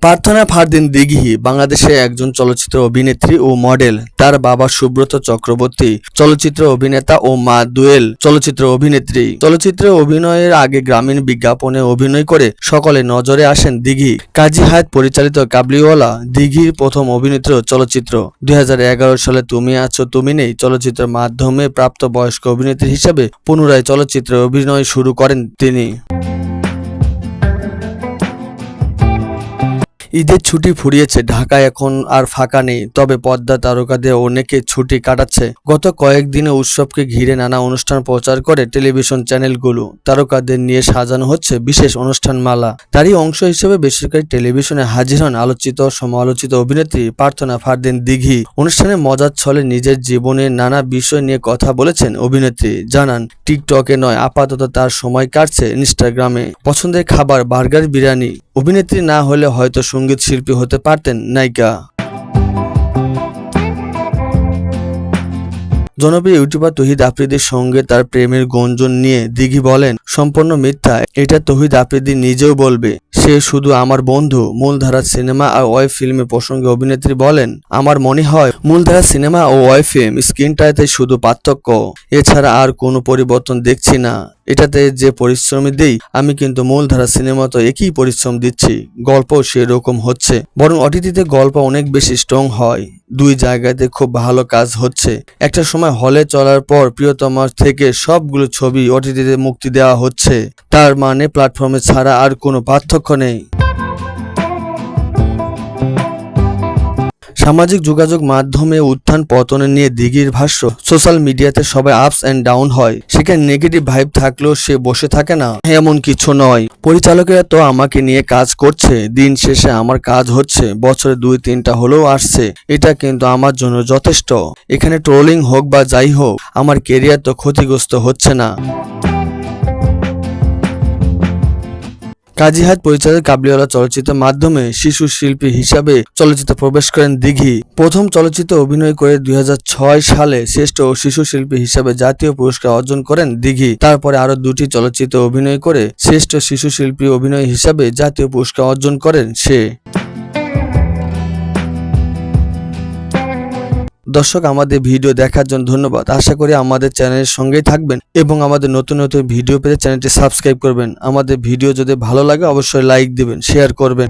প্রার্থনা ফারদিন দিঘি বাংলাদেশের একজন চলচ্চিত্র অভিনেত্রী ও মডেল। তার বাবা সুব্রত চক্রবর্তী চলচ্চিত্র অভিনেতা ও মা দোয়েল চলচ্চিত্র অভিনেত্রী। চলচ্চিত্রে অভিনয়ের আগে গ্রামীণ বিজ্ঞাপনে অভিনয় করে সকলে নজরে আসেন দিঘি। কাজী হায়াত পরিচালিত কাবুলিওয়ালা দিঘির প্রথম অভিনেত্র চলচ্চিত্র। 2011 সালে তুমি আছো তুমি নেই চলচ্চিত্রের মাধ্যমে প্রাপ্তবয়স্ক অভিনেত্রী হিসেবে পুনরায় চলচ্চিত্রে অভিনয় শুরু করেন তিনি। ঈদের ছুটি ফুরিয়েছে, ঢাকায় এখন আর ফাঁকা নেই, তবে পদ্মা তারকাদের অনেকে ছুটি কাটাচ্ছে। গত কয়েকদিনে উৎসবকে ঘিরে নানা অনুষ্ঠান প্রচার করে টেলিভিশন চ্যানেলগুলো। তারকাদের নিয়ে সাজানো হচ্ছে বিশেষ অনুষ্ঠানমালা। তারই অংশ হিসেবে বেসরকারি টেলিভিশনে হাজির হন আলোচিত সমালোচিত অভিনেত্রী প্রার্থনা ফারদিন দিঘি। অনুষ্ঠানে মজার ছলে নিজের জীবনের নানা বিষয় নিয়ে কথা বলেছেন অভিনেত্রী। জানান, টিকটকে নয়, আপাতত তার সময় কাটছে ইনস্টাগ্রামে। পছন্দের খাবার বার্গার, বিরিয়ানি। অভিনেত্রী না হলে হয়তো সঙ্গীত শিল্পী হতে পারতেন নায়িকা। জনপ্রিয় ইউটিউবার তৌহিদ আফ্রিদির সঙ্গে তার প্রেমের গুঞ্জন নিয়ে দিঘি বলেন, সম্পূর্ণ মিথ্যা। এটা তৌহিদ আফ্রিদি নিজেও বলবে। সে শুধু আমার বন্ধু। মূলধারার সিনেমা আর ওয়েব ফিল্মের প্রসঙ্গে অভিনেত্রী বলেন, আমার মনে হয় মূলধারার সিনেমা ও ওয়েব ফিল্ম স্ক্রিনটাতে শুধু পার্থক্য, এছাড়া আর কোনো পরিবর্তন দেখছি না। এটাতে যে পরিশ্রমী দেই আমি, কিন্তু মূলধারা সিনেমা তো একই পরিশ্রম দিচ্ছি। গল্প সেরকম হচ্ছে, বরং ওটিটিতে গল্প অনেক বেশি স্ট্রং হয়। দুই জায়গাতে খুব ভালো কাজ হচ্ছে। একটা সময় হলে চলার পর প্রিয়তমার থেকে সবগুলো ছবি ওটিটিতে মুক্তি দেওয়া হচ্ছে। তার মানে প্ল্যাটফর্মে ছাড়া আর কোনো পার্থক্য নেই। সামাজিক যোগাযোগ মাধ্যমে উত্থান পতনে নিয়ে দিঘির ভাষ্য, সোশ্যাল মিডিয়াতে সবাই আপস অ্যান্ড ডাউন হয়, সেখানে নেগেটিভ ভাইব থাকলেও সে বসে থাকে না, এমন কিছু নয়। পরিচালকেরা তো আমাকে নিয়ে কাজ করছে, দিন শেষে আমার কাজ হচ্ছে, বছরে 2-3টা হলেও আসছে, এটা কিন্তু আমার জন্য যথেষ্ট। এখানে ট্রোলিং হোক বা যাই হোক, আমার কেরিয়ার তো ক্ষতিগ্রস্ত হচ্ছে না। কাজী হায়াত পরিচালিত কাবুলিওয়ালা চলচ্চিত্রের মাধ্যমে শিশু শিল্পী হিসাবে চলচ্চিত্রে প্রবেশ করেন দিঘি। প্রথম চলচ্চিত্রে অভিনয় করে 2006 সালে শ্রেষ্ঠ শিশু শিল্পী হিসাবে জাতীয় পুরস্কার অর্জন করেন দিঘি। তারপরে আরো 2টি চলচ্চিত্রে অভিনয় করে শ্রেষ্ঠ শিশু শিল্পী অভিনয় হিসাবে জাতীয় পুরস্কার অর্জন করেন সে। দর্শক, আমাদের ভিডিও দেখার জন্য ধন্যবাদ। আশা করি আমাদের চ্যানেলের সঙ্গেই থাকবেন এবং আমাদের নতুন নতুন ভিডিও পেতে চ্যানেলটি সাবস্ক্রাইব করবেন। আমাদের ভিডিও যদি ভালো লাগে অবশ্যই লাইক দিবেন, শেয়ার করবেন।